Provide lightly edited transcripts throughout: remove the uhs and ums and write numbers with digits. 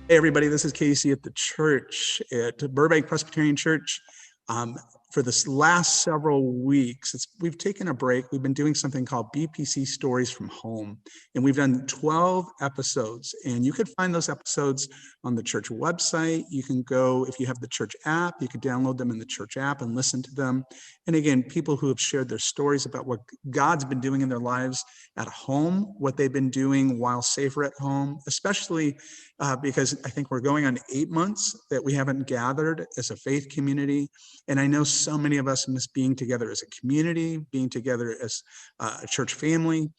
Hey, everybody, this is Casey at the church, at Burbank Presbyterian Church. Um, for this last several weeks, we've taken a break. We've been doing something called BPC Stories from Home, and we've done 12 episodes. And you could find those episodes on the church website. You can go, if you have the church app, you could download them in the church app and listen to them. And again, people who have shared their stories about what God's been doing in their lives at home, what they've been doing while safer at home, especially because I think we're going on 8 months that we haven't gathered as a faith community. And I know so many of us miss being together as a community, being together as a church family.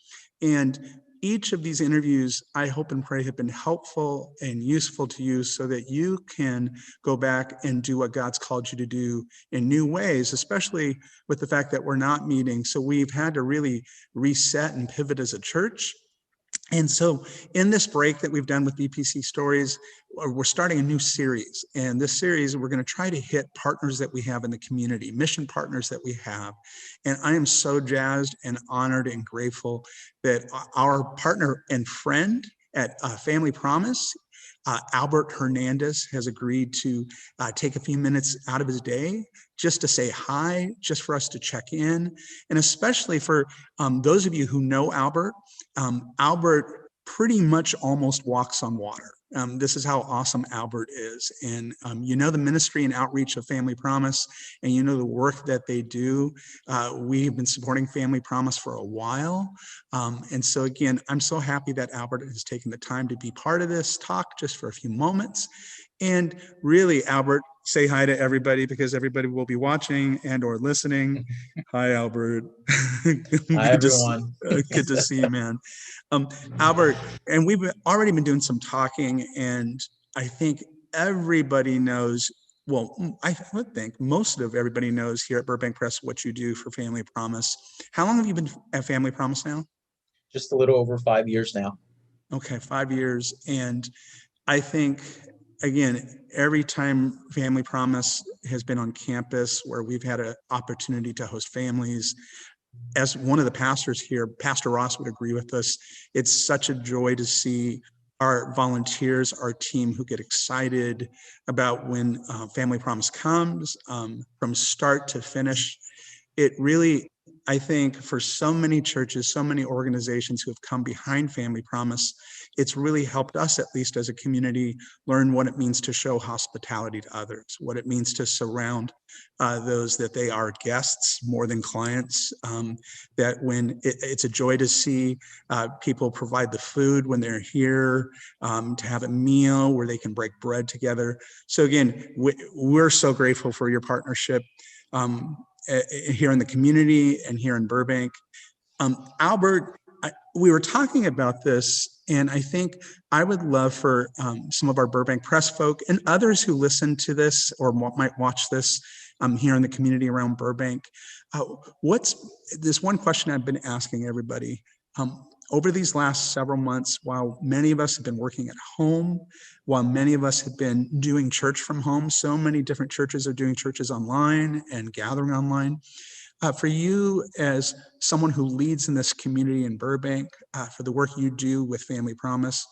And each of these interviews, I hope and pray, have been helpful and useful to you so that you can go back and do what God's called you to do in new ways, especially with the fact that we're not meeting. So we've had to really reset and pivot as a church. And so in this break that we've done with BPC Stories, we're starting a new series. And this series, we're going to try to hit partners that we have in the community, mission partners that we have. And I am so jazzed and honored and grateful that our partner and friend at Family Promise, Albert Hernandez, has agreed to take a few minutes out of his day just to say hi, just for us to check in. And especially for those of you who know Albert, Albert pretty much almost walks on water. This is how awesome Albert is. And you know the ministry and outreach of Family Promise, and you know the work that they do. We've been supporting Family Promise for a while. And so again, I'm so happy that Albert has taken the time to be part of this talk just for a few moments. And really, Albert, say hi to everybody because everybody will be watching and or listening. Hi, Albert. Hi, everyone. Good to see you, man. Albert, and we've already been doing some talking, and I think everybody knows, well, I would think most of everybody knows here at Burbank Press what you do for Family Promise. How long have you been at Family Promise now? Just a little over 5 years now. Okay, 5 years. And I think, again, every time Family Promise has been on campus where we've had an opportunity to host families, as one of the pastors here, Pastor Ross would agree with us, it's such a joy to see our volunteers, our team who get excited about when Family Promise comes from start to finish. It really, I think, for so many churches, so many organizations who have come behind Family Promise, it's really helped us, at least as a community, learn what it means to show hospitality to others, what it means to surround those that they are guests more than clients, that when it's a joy to see people provide the food when they're here, to have a meal where they can break bread together. So again, we're so grateful for your partnership here in the community and here in Burbank. Albert, we were talking about this, and I think I would love for some of our Burbank Press folk and others who listen to this or might watch this here in the community around Burbank. What's this one question I've been asking everybody? Over these last several months, while many of us have been working at home, while many of us have been doing church from home, so many different churches are doing churches online and gathering online. For you, as someone who leads in this community in Burbank, for the work you do with Family Promise,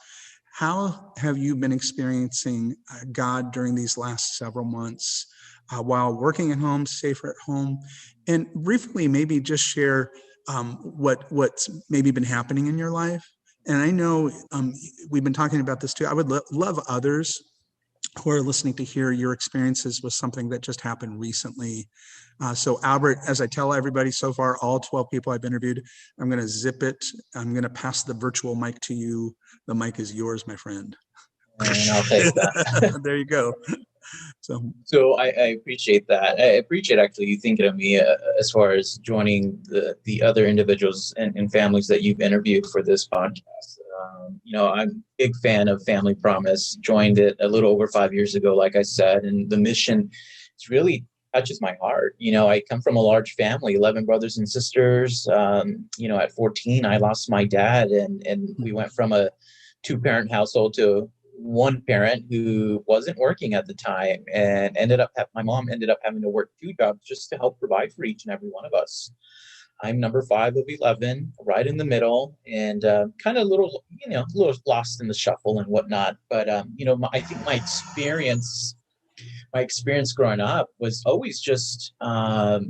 how have you been experiencing God during these last several months while working at home, safer at home? And briefly, maybe just share what's maybe been happening in your life. And I know we've been talking about this too. I would love others who are listening to hear your experiences with something that just happened recently. So Albert, as I tell everybody so far, all 12 people I've interviewed, I'm going to zip it. I'm going to pass the virtual mic to you. The mic is yours, my friend. And I'll take that. There you go. So I appreciate that. I appreciate actually you thinking of me as far as joining the other individuals and families that you've interviewed for this podcast. I'm a big fan of Family Promise, joined it a little over 5 years ago, like I said, and the mission is really touches my heart. I come from a large family, 11 brothers and sisters. At 14, I lost my dad and we went from a 2-parent household to one parent who wasn't working at the time and my mom ended up having to work 2 jobs just to help provide for each and every one of us. I'm number 5 of 11, right in the middle, and kind of a little lost in the shuffle and whatnot. But I think my experience growing up was always just, not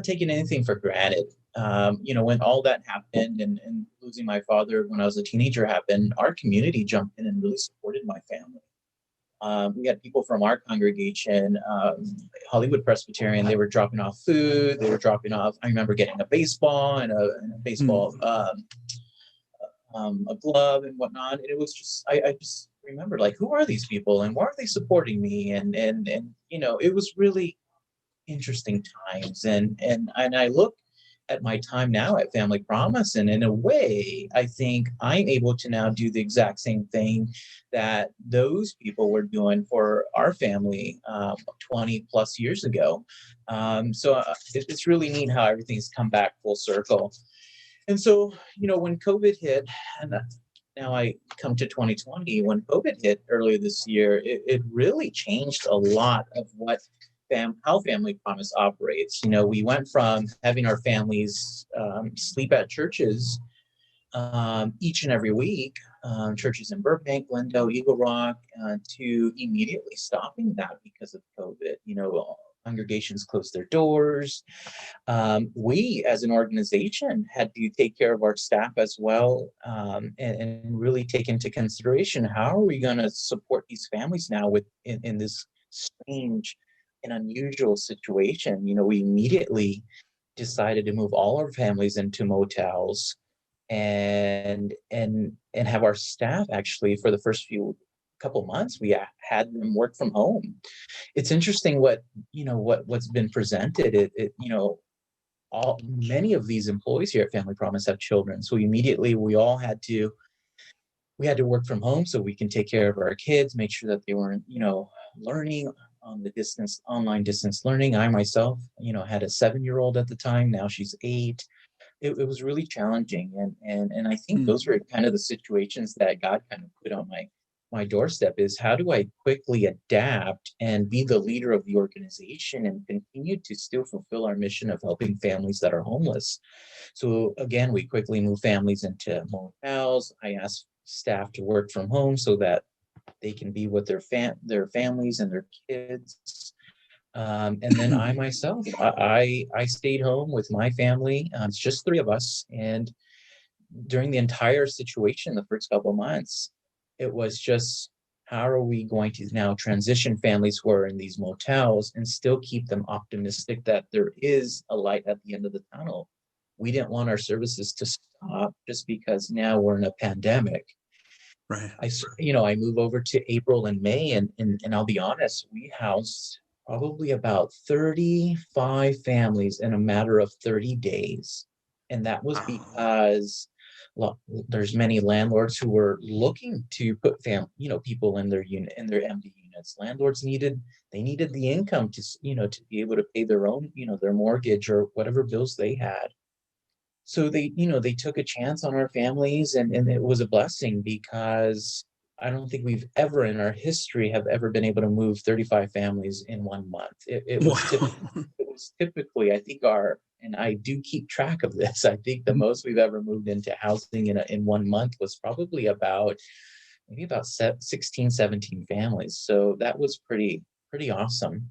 taking anything for granted. When all that happened and losing my father when I was a teenager happened, our community jumped in and really supported my family. We had people from our congregation, Hollywood Presbyterian. They were dropping off food. They were dropping off. I remember getting a baseball and a baseball, a glove and whatnot. And it was just, I just remember, like, who are these people and why are they supporting me? And it was really interesting times. And I look at my time now at Family Promise, and in a way, I think I'm able to now do the exact same thing that those people were doing for our family 20 plus years ago. It's really neat how everything's come back full circle. And so, when COVID hit, and now I come to 2020, when COVID hit earlier this year, it really changed a lot of how Family Promise operates. We went from having our families sleep at churches each and every week, churches in Burbank, Glendale, Eagle Rock, to immediately stopping that because of COVID. Congregations closed their doors. We, as an organization, had to take care of our staff as well, and really take into consideration, how are we going to support these families now in this strange and unusual situation. We immediately decided to move all our families into motels and have our staff, actually, for the first couple months, we had them work from home. It's interesting what's been presented. Many of these employees here at Family Promise have children, so immediately we had to work from home so we can take care of our kids, make sure that they weren't learning on the online distance learning. I myself had a 7-year-old at the time. Now she's 8. It was really challenging, and I think those were kind of the situations that God kind of put on my doorstep, is how do I quickly adapt and be the leader of the organization and continue to still fulfill our mission of helping families that are homeless. So again, we quickly moved families into motels. I asked staff to work from home so that they can be with their families and their kids. And then I myself, I stayed home with my family. It's just 3 of us. And during the entire situation, the first couple of months, it was just, how are we going to now transition families who are in these motels and still keep them optimistic that there is a light at the end of the tunnel? We didn't want our services to stop just because now we're in a pandemic. Right. I move over to April and May, and I'll be honest, we housed probably about 35 families in a matter of 30 days. And that was because there's many landlords who were looking to put people in their empty units. Landlords needed the income to be able to pay their own, their mortgage or whatever bills they had. So they took a chance on our families, and it was a blessing, because I don't think we've ever in our history have ever been able to move 35 families in 1 month. It was typically, I think and I do keep track of this, I think the most we've ever moved into housing in 1 month was probably about 16, 17 families. So that was pretty awesome.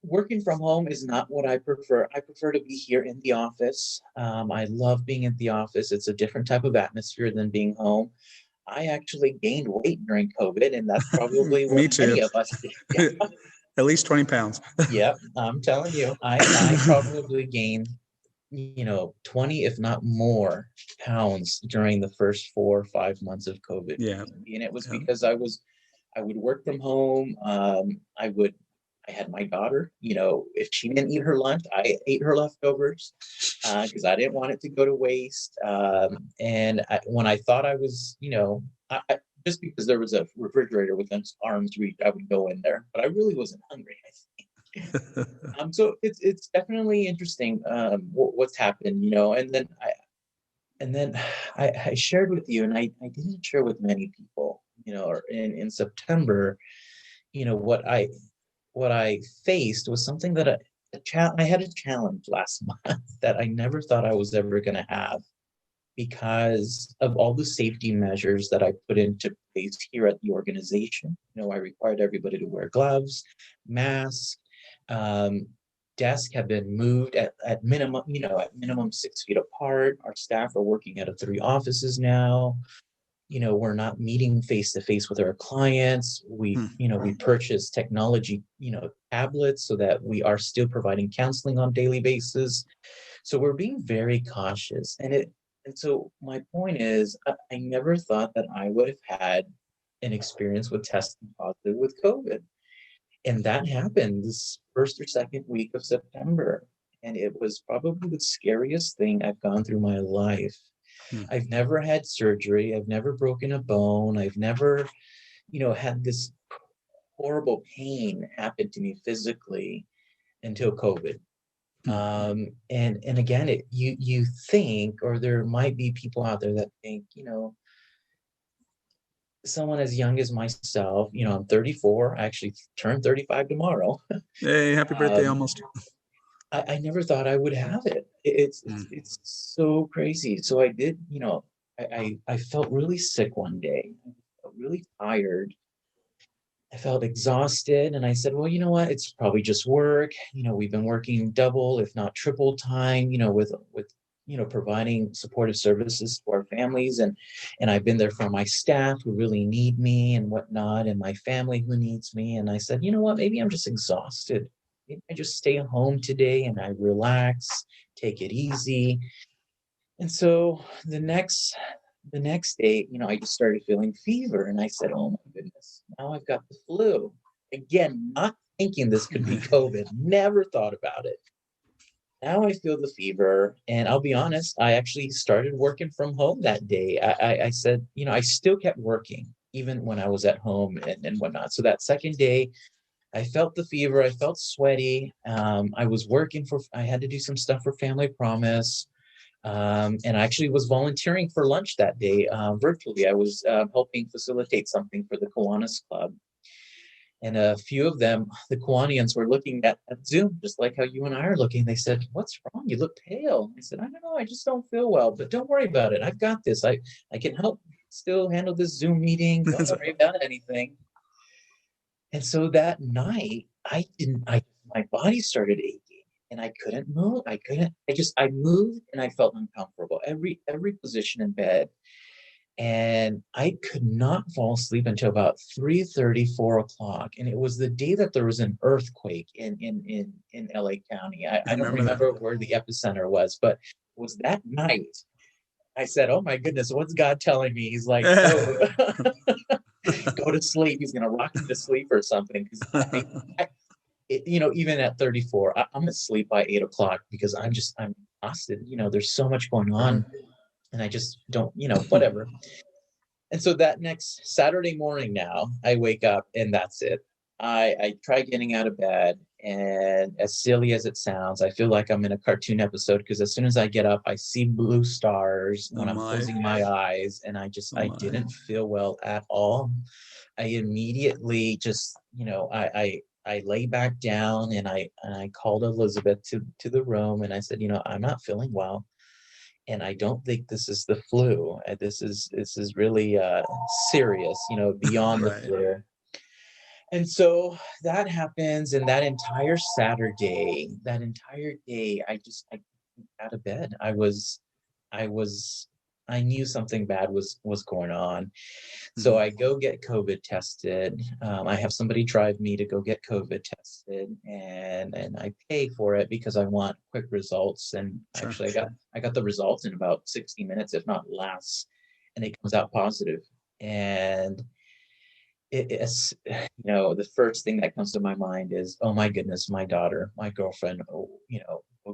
Working from home is not what I prefer. I prefer to be here in the office. I love being in the office. It's a different type of atmosphere than being home. I actually gained weight during COVID, and that's probably Me what too. many of us did. At least 20 pounds. Yeah, I'm telling you, I probably gained 20, if not more, pounds during the first 4 or 5 months of COVID. Yeah. And it was because I would work from home. I had my daughter, if she didn't eat her lunch, I ate her leftovers, because I didn't want it to go to waste. When I thought I was, just because there was a refrigerator within arm's reach, I would go in there, but I really wasn't hungry, I think. So it's definitely interesting what's happened, and then I shared with you, and I didn't share with many people, in September, what I faced was something that I had a challenge last month that I never thought I was ever going to have because of all the safety measures that I put into place here at the organization. I required everybody to wear gloves, masks, um, desks have been moved at minimum, at minimum 6 feet apart. Our staff are working out of 3 offices now. We're not meeting face to face with our clients. We purchase technology, tablets so that we are still providing counseling on daily basis. So we're being very cautious. And so my point is, I never thought that I would have had an experience with testing positive with COVID. And that happened this first or second week of September. And it was probably the scariest thing I've gone through my life. Hmm. I've never had surgery. I've never broken a bone. I've never, had this horrible pain happen to me physically until COVID. And again, you think, or there might be people out there that think, someone as young as myself, I'm 34, I actually turned 35 tomorrow. Hey, happy birthday almost. I never thought I would have it. It's so crazy. So I did, I felt really sick one day. I felt really tired. I felt exhausted, and I said, well, you know what? It's probably just work. We've been working double, if not triple time, with providing supportive services to our families, and I've been there for my staff who really need me and whatnot, and my family who needs me. And I said, you know what? Maybe I'm just exhausted. Maybe I just stay home today and I relax, take it easy. And so the next day, I just started feeling fever, and I said, oh my goodness, now I've got the flu. Again, not thinking this could be COVID, never thought about it. Now I feel the fever, and I'll be honest, I actually started working from home that day. I said, I still kept working even when I was at home and whatnot. So that second day, I felt the fever. I felt sweaty. I had to do some stuff for Family Promise. And I actually was volunteering for lunch that day virtually. I was helping facilitate something for the Kiwanis Club. And a few of them, the Kiwanians, were looking at Zoom, just like how you and I are looking. They said, what's wrong? You look pale. I said, I don't know. I just don't feel well, but don't worry about it. I've got this. I can help still handle this Zoom meeting. Don't worry about anything. And so that night, my body started aching and I couldn't move. I moved and I felt uncomfortable. Every position in bed. And I could not fall asleep until about 3:30, 4 o'clock. And it was the day that there was an earthquake in LA County. I don't remember where the epicenter was, but it was that night. I said, oh my goodness, what's God telling me? He's like, oh, go to sleep. He's going to rock you to sleep or something. Because even at 34, I'm asleep by 8 o'clock because I'm exhausted. There's so much going on. And I just don't, whatever. And so that next Saturday morning now, I wake up and that's it. I try getting out of bed, and as silly as it sounds, I feel like I'm in a cartoon episode because as soon as I get up, I see blue stars when I'm closing my eyes, and I didn't feel well at all. I immediately just, I lay back down and I called Elizabeth to the room, and I said, I'm not feeling well. And I don't think this is the flu. This is really serious, beyond the flu. And so that happens, and that entire day, I got out of bed. I knew something bad was going on. So I go get COVID tested. I have somebody drive me to go get COVID tested, and I pay for it because I want quick results. And actually, I got the results in about 60 minutes, if not less, and it comes out positive. And it's the first thing that comes to my mind is, oh my goodness, my daughter, my girlfriend, will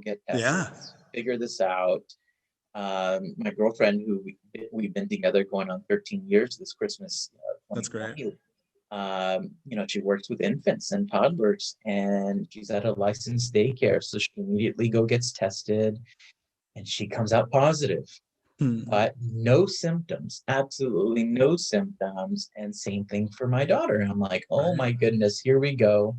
get tested, figure this out. My girlfriend, who we've been together going on 13 years this Christmas. That's great. She works with infants and toddlers, and she's at a licensed daycare. So she immediately gets tested, and she comes out positive. But no symptoms, absolutely no symptoms. And same thing for my daughter. I'm like, oh my goodness, here we go.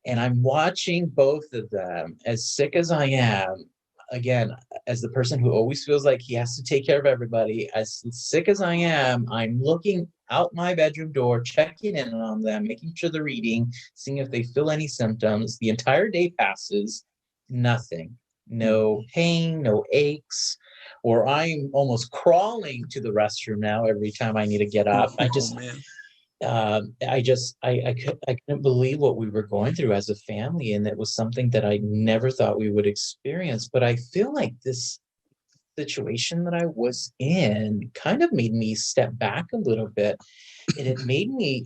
And I'm watching both of them. As sick as I am, again, as the person who always feels like he has to take care of everybody, as sick as I am, I'm looking out my bedroom door, checking in on them, making sure they're eating, seeing if they feel any symptoms. The entire day passes, nothing. No pain, no aches, or I'm almost crawling to the restroom now every time I need to get up. Oh, man. I couldn't believe what we were going through as a family, and it was something that I never thought we would experience. But I feel like this situation that I was in kind of made me step back a little bit, and it made me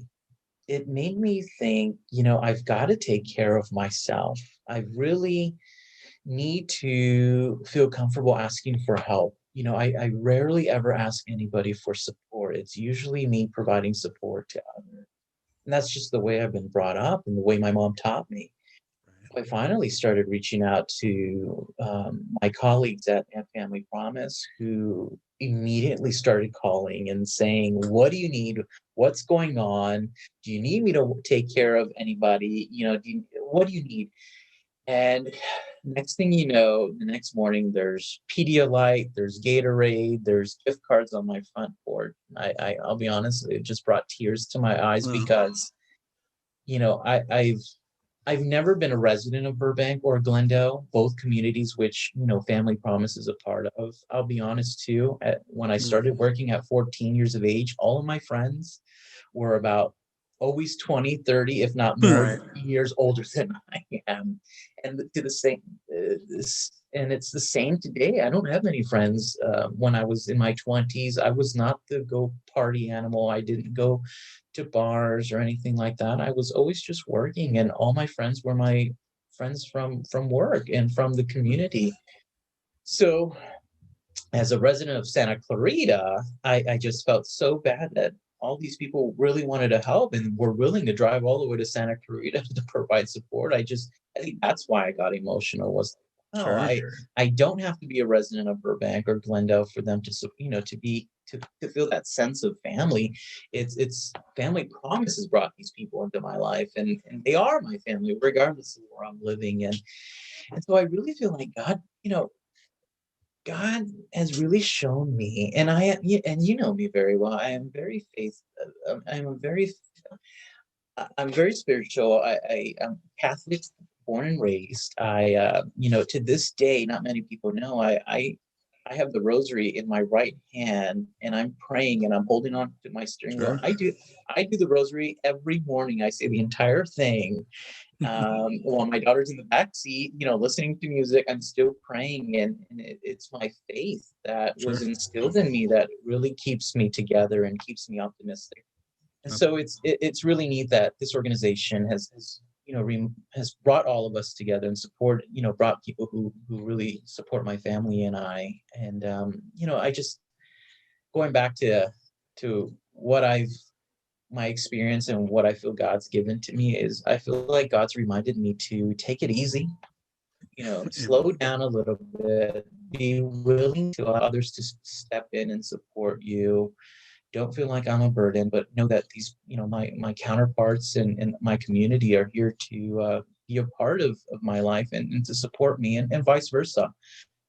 think, I've got to take care of myself. I really need to feel comfortable asking for help. I rarely ever ask anybody for support. It's usually me providing support to others. And that's just the way I've been brought up and the way my mom taught me. I finally started reaching out to my colleagues at Family Promise, who immediately started calling and saying, "What do you need? What's going on? Do you need me to take care of anybody? What do you need?" And next thing you know, the next morning, there's Pedialyte, there's Gatorade, there's gift cards on my front porch. I'll be honest, it just brought tears to my eyes Wow. because, I've never been a resident of Burbank or Glendale, both communities which, Family Promise is a part of. I'll be honest too, when I started working at 14 years of age, all of my friends were about always 20, 30, if not more Right. years older than I am. And to the same, and it's the same today. I don't have many friends. When I was in my 20s, I was not the go party animal. I didn't go to bars or anything like that. I was always just working, and all my friends were my friends from work and from the community. So as a resident of Santa Clarita, I just felt so bad that all these people really wanted to help and were willing to drive all the way to Santa Clarita to provide support. I think that's why I got emotional. Was, oh, Sure. I don't have to be a resident of Burbank or Glendale for them to, to feel that sense of family. It's Family Promise has brought these people into my life, and they are my family regardless of where I'm living. And so I really feel like God has really shown me, and and you know me very well. I am very I'm very spiritual. I'm Catholic, born and raised. To this day, not many people know. I have the rosary in my right hand, and I'm praying, and I'm holding on to my steering wheel. Sure. I do the rosary every morning. I say the entire thing, while my daughter's in the back seat, listening to music. I'm still praying, and it's my faith that Sure. was instilled in me that really keeps me together and keeps me optimistic. And Yep. so it's really neat that this organization has brought all of us together and brought people who really support my family and I. And I just, going back to what I've my experience and what I feel God's given to me is, I feel like God's reminded me to take it easy, slow down a little bit, be willing to allow others to step in and support you. Don't feel like I'm a burden, but know that these, my counterparts and my community are here to be a part of my life, and to support me, and vice versa.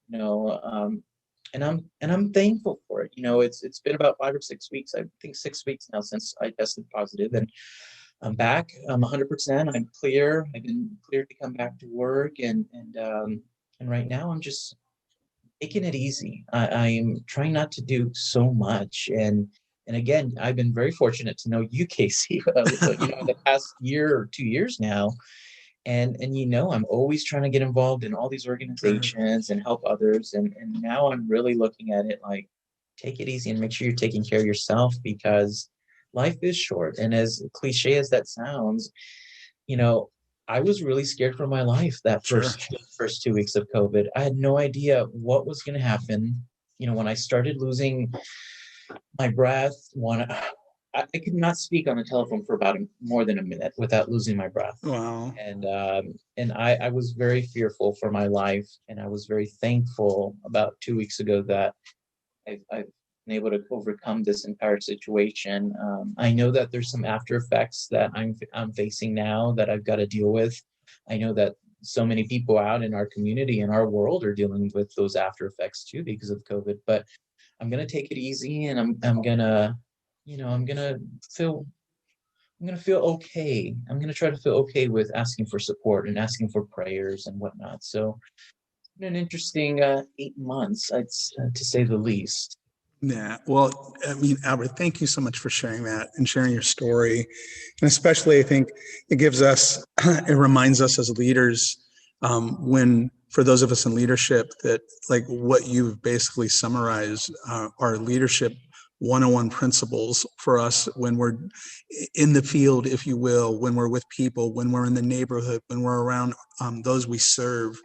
You know, um, and I'm thankful for it. It's been about 5 or 6 weeks. I think 6 weeks now since I tested positive, and I'm back. I'm 100%. I'm clear. I've been cleared to come back to work, and right now I'm just taking it easy. I'm trying not to do so much, and again, I've been very fortunate to know you, Casey. In the past year or 2 years now, and I'm always trying to get involved in all these Sure. organizations and help others, and now I'm really looking at it like, take it easy and make sure you're taking care of yourself, because life is short. And as cliche as that sounds, you know I was really scared for my life that Sure. first 2 weeks of COVID. I had no idea what was going to happen. When I started losing my breath, I could not speak on the telephone for about more than a minute without losing my breath. Wow. And I was very fearful for my life, and I was very thankful about 2 weeks ago that I've been able to overcome this entire situation. I know that there's some after effects that I'm facing now that I've got to deal with. I know that so many people out in our community and our world are dealing with those after effects too because of COVID. But I'm gonna take it easy, and I'm gonna, feel I'm gonna feel okay. I'm gonna try to feel okay with asking for support and asking for prayers and whatnot. So it's been an interesting 8 months, to say the least. Yeah, well, I mean, Albert, thank you so much for sharing that and sharing your story. And especially, I think it gives us, it reminds us as leaders, when, for those of us in leadership, that like what you've basically summarized are leadership 101 principles for us when we're in the field, if you will, when we're with people, when we're in the neighborhood, when we're around those we serve.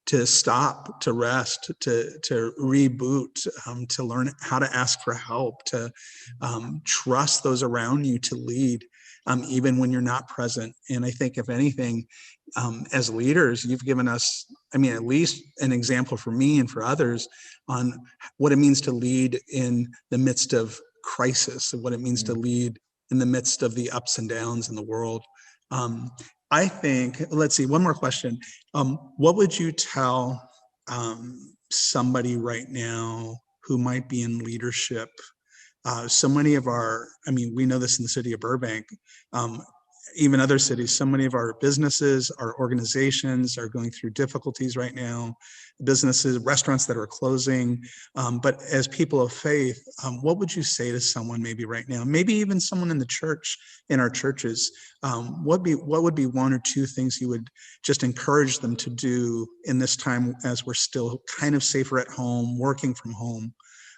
To stop, to rest, to reboot, to learn how to ask for help, to trust those around you to lead, even when you're not present. And I think, if anything, as leaders, you've given us, I mean, at least an example for me and for others on what it means to lead in the midst of crisis, and what it means to lead in the midst of the ups and downs in the world. I think, let's see, one more question. What would you tell somebody right now who might be in leadership? So many of I mean, we know this in the city of Burbank, even other cities, so many of our businesses, our organizations are going through difficulties right now, businesses, restaurants that are closing. But as people of faith, what would you say to someone maybe right now, maybe even someone in the church, in our churches? What would be one or two things you would just encourage them to do in this time as we're still kind of safer at home, working from home?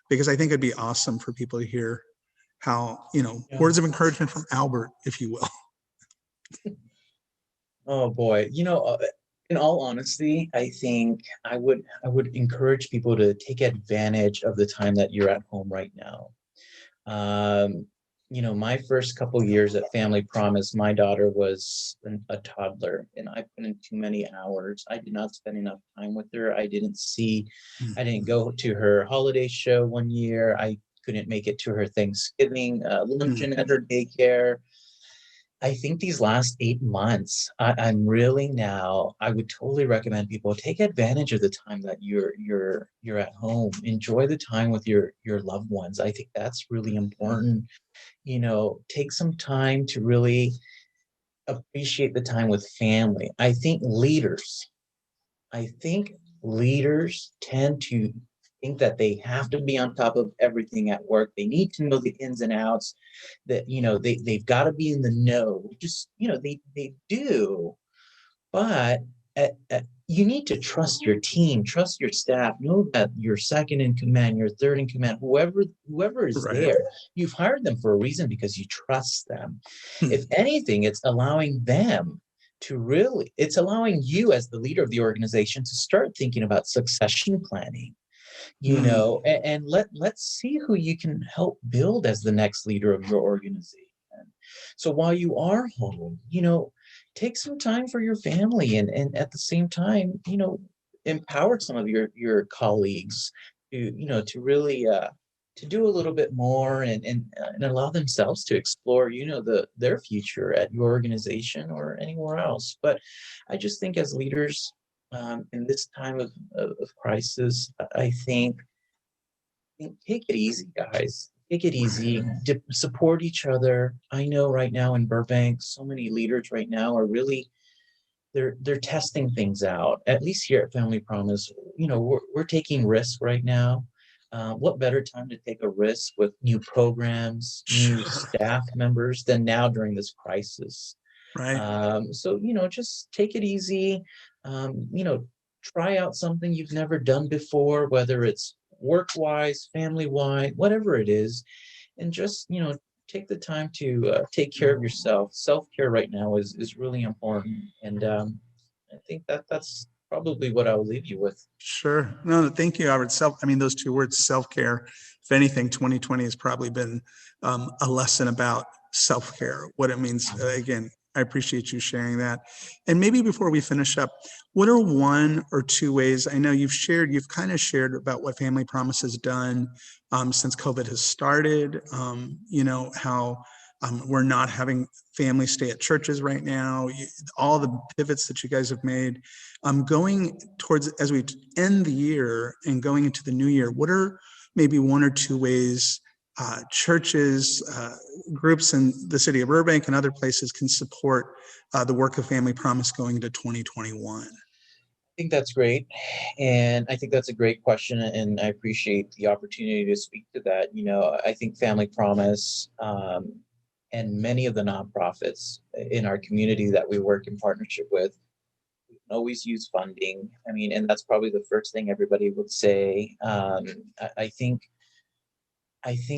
Because I think it'd be awesome for people to hear how, Yeah. words of encouragement from Albert, if you will. Oh boy, in all honesty, I think I would encourage people to take advantage of the time that you're at home right now. Um, my first couple years at Family Promise, my daughter was a toddler, and I put in too many hours. I did not spend enough time with her. I didn't go to her holiday show one year. I couldn't make it to her Thanksgiving luncheon at her daycare. I think these last 8 months, I'm really now. I would totally recommend people take advantage of the time that you're at home. Enjoy the time with your loved ones. I think that's really important. Take some time to really appreciate the time with family. I think leaders tend to think that they have to be on top of everything at work. They need to know the ins and outs, that they've got to be in the know. Just, they do. But you need to trust your team, trust your staff, know that your second in command, your third in command, whoever is Right. there, you've hired them for a reason because you trust them. Hmm. If anything, it's allowing you as the leader of the organization to start thinking about succession planning, and let's see who you can help build as the next leader of your organization. So while you are home, take some time for your family, and at the same time, empower some of your colleagues to really to do a little bit more, and allow themselves to explore, their future at your organization or anywhere else. But I just think as leaders, in this time of crisis, I think take it easy, guys. Take it easy. Support each other. I know right now in Burbank, so many leaders right now are really they're testing things out. At least here at Family Promise, we're taking risks right now. What better time to take a risk with new programs, new Sure. staff members than now during this crisis? Right. So just take it easy. Try out something you've never done before, whether it's work-wise, family-wise, whatever it is, and just take the time to take care of yourself. Self-care right now is really important, and I think that's probably what I'll leave you with. Sure. No, thank you, Albert. I mean, those two words, self-care. If anything, 2020 has probably been a lesson about self-care, what it means. Again, I appreciate you sharing that. And maybe before we finish up, what are one or two ways? I know you've kind of shared about what Family Promise has done since COVID has started, how We're not having families stay at churches right now. All the pivots that you guys have made. Going towards, as we end the year and going into the new year, what are maybe one or two ways churches, groups in the city of Burbank and other places can support the work of Family Promise going into 2021? I think that's great. And I think that's a great question. And I appreciate the opportunity to speak to that. I think Family Promise and many of the nonprofits in our community that we work in partnership with, we can always use funding. I mean, and that's probably the first thing everybody would say. I think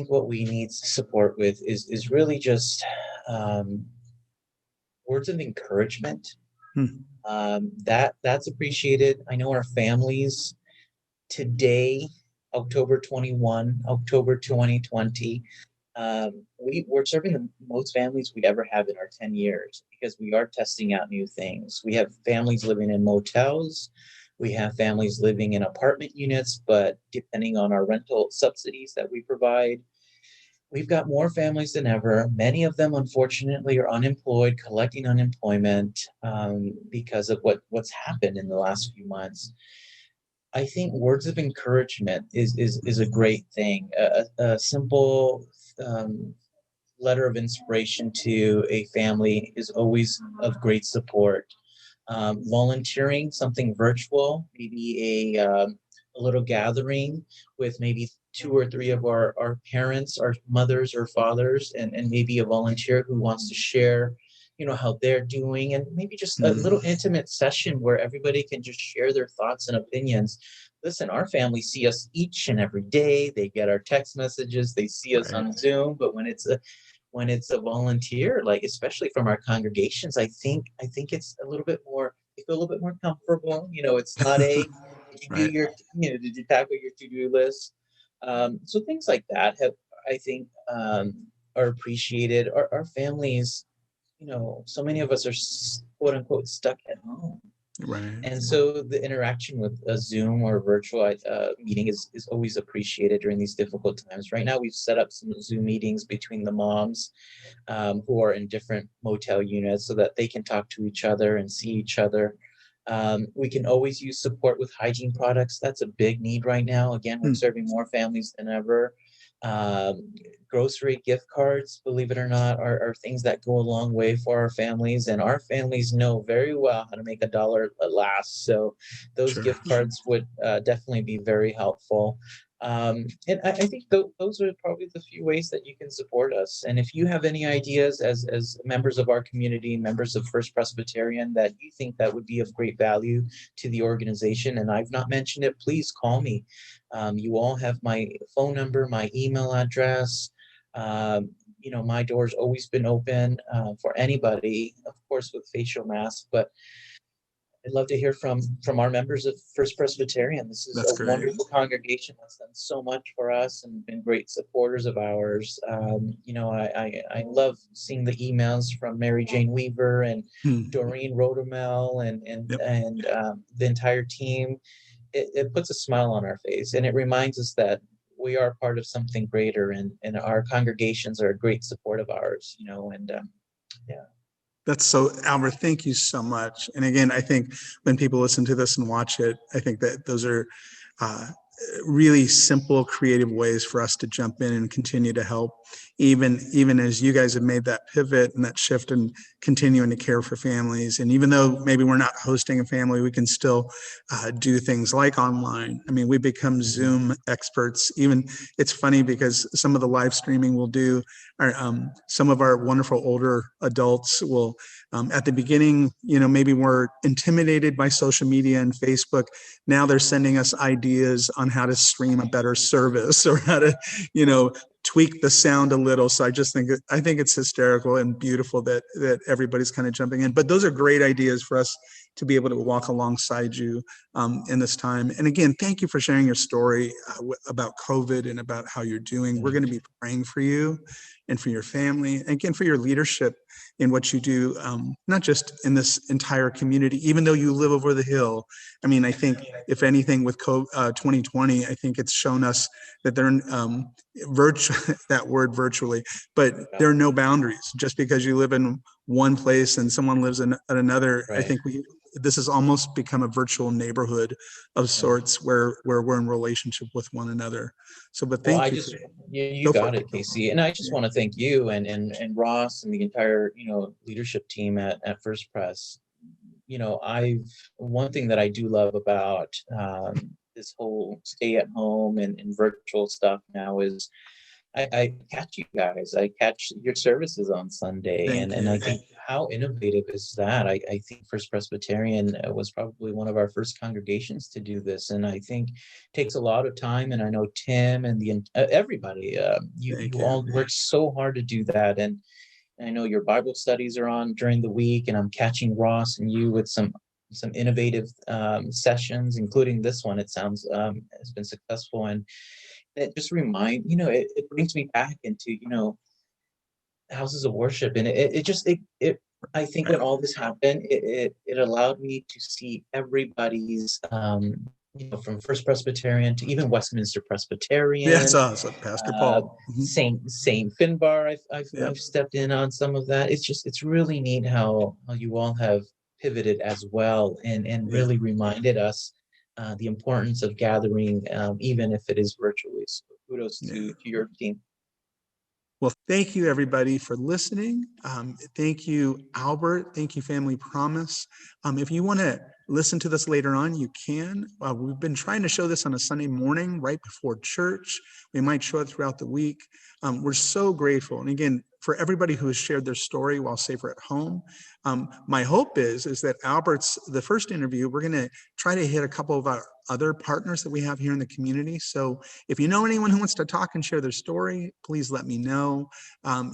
what we need support with is really just words of encouragement. That's appreciated. I know our families today, October 21, October 2020, we're serving the most families we ever have in our 10 years because we are testing out new things. We have families living in motels. We have families living in apartment units, but depending on our rental subsidies that we provide, we've got more families than ever. Many of them, unfortunately, are unemployed, collecting unemployment because of what's happened in the last few months. I think words of encouragement is a great thing. A simple letter of inspiration to a family is always of great support. Volunteering, something virtual, maybe a little gathering with maybe 2 or 3 of our parents, our mothers or fathers, and maybe a volunteer who wants to share, how they're doing, and maybe just a little intimate session where everybody can just share their thoughts and opinions. Listen, our family see us each and every day. They get our text messages. They see us on Zoom. But when it's a volunteer, like especially from our congregations, I think it's a little bit more. They feel a little bit more comfortable. It's not did you do your did you tackle your to-do list? So things like that I think are appreciated. Our families, so many of us are quote unquote stuck at home. Right. And so the interaction with a Zoom or virtual meeting is always appreciated during these difficult times. Right now, we've set up some Zoom meetings between the moms who are in different motel units so that they can talk to each other and see each other. We can always use support with hygiene products. That's a big need right now. Again, we're serving more families than ever. Grocery gift cards, believe it or not, are things that go a long way for our families, and our families know very well how to make $1 last. So those gift cards would definitely be very helpful. And I think those are probably the few ways that you can support us. And if you have any ideas as members of our community, members of First Presbyterian, that you think that would be of great value to the organization, and I've not mentioned it, please call me. You all have my phone number, my email address. My door's always been open for anybody, of course, with facial masks, but I'd love to hear from our members of First Presbyterian. This is a wonderful congregation that's done so much for us and been great supporters of ours. I love seeing the emails from Mary Jane Weaver and Doreen Rodemel and the entire team. It puts a smile on our face, and it reminds us that we are part of something greater, and our congregations are a great support of ours, That's so, Albert, thank you so much. And again, I think when people listen to this and watch it, I think that those are really simple, creative ways for us to jump in and continue to help, even as you guys have made that pivot and that shift and continuing to care for families. And even though maybe we're not hosting a family, we can still do things like online. I mean, we become Zoom experts. Even it's funny because some of the live streaming we'll do are some of our wonderful older adults will at the beginning, maybe we're intimidated by social media and Facebook. Now they're sending us ideas on how to stream a better service or how to, tweak the sound a little. So I think it's hysterical and beautiful that everybody's kind of jumping in. But those are great ideas for us to be able to walk alongside you in this time. And again, thank you for sharing your story about COVID and about how you're doing. We're going to be praying for you and for your family, and again, for your leadership in what you do, not just in this entire community, even though you live over the hill. I mean, I think if anything with 2020, I think it's shown us that there that word virtually, but there are no boundaries. Just because you live in one place and someone lives in at another, Right. I think this has almost become a virtual neighborhood of sorts where we're in relationship with one another. So, but thank you. You got it, Casey. And I just want to thank you and Ross and the entire, leadership team at First Press. One thing that I do love about this whole stay at home and virtual stuff now is I catch you guys. I catch your services on Sunday, and I think how innovative is that? I think First Presbyterian was probably one of our first congregations to do this, and I think it takes a lot of time. And I know Tim and everybody, you all work so hard to do that. And I know your Bible studies are on during the week, and I'm catching Ross and you with some innovative sessions, including this one. It sounds has been successful, and it just it brings me back into houses of worship, and I think when all this happened, it allowed me to see everybody's from First Presbyterian to even Westminster Presbyterian. That's awesome, Pastor Paul. Saint Finbar, I've stepped in on some of that. It's really neat how you all have pivoted as well, and really reminded us the importance of gathering, even if it is virtually. So kudos to your team. Well, thank you, everybody, for listening. Thank you, Albert. Thank you, Family Promise. If you want to listen to this later on, you can. We've been trying to show this on a Sunday morning right before church. We might show it throughout the week. We're so grateful. And again, for everybody who has shared their story while safer at home, my hope is that the first interview, we're going to try to hit a couple of our other partners that we have here in the community. So if you know anyone who wants to talk and share their story, please let me know.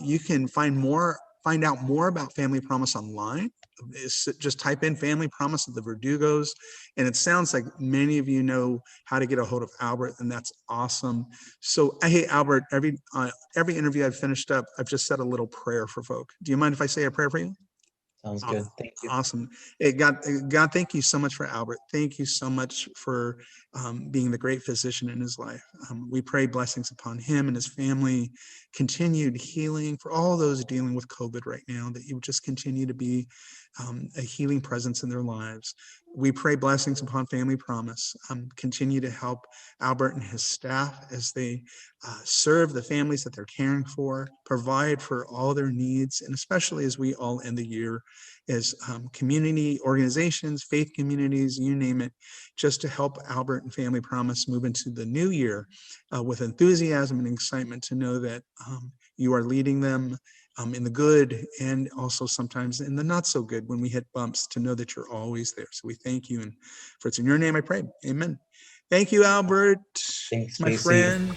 You can find out more about Family Promise online. Just type in Family Promise at the Verdugos, and it sounds like many of you know how to get a hold of Albert, and that's awesome. So hey, Albert, every interview I've finished up, I've just said a little prayer for folk. Do you mind if I say a prayer for you? Sounds good. Thank you. Awesome. Hey, God, thank you so much for Albert. Thank you so much for being the great physician in his life. We pray blessings upon him and his family, continued healing for all those dealing with COVID right now, that you would just continue to be a healing presence in their lives. We pray blessings upon Family Promise. Continue to help Albert and his staff as they serve the families that they're caring for, provide for all their needs, and especially as we all end the year as community organizations, faith communities, you name it, just to help Albert and Family Promise move into the new year with enthusiasm and excitement, to know that you are leading them in the good, and also sometimes in the not so good when we hit bumps, to know that you're always there. So we thank you, and for it's in your name I pray. Amen. Thank you, Albert. Thanks, my Casey. friend.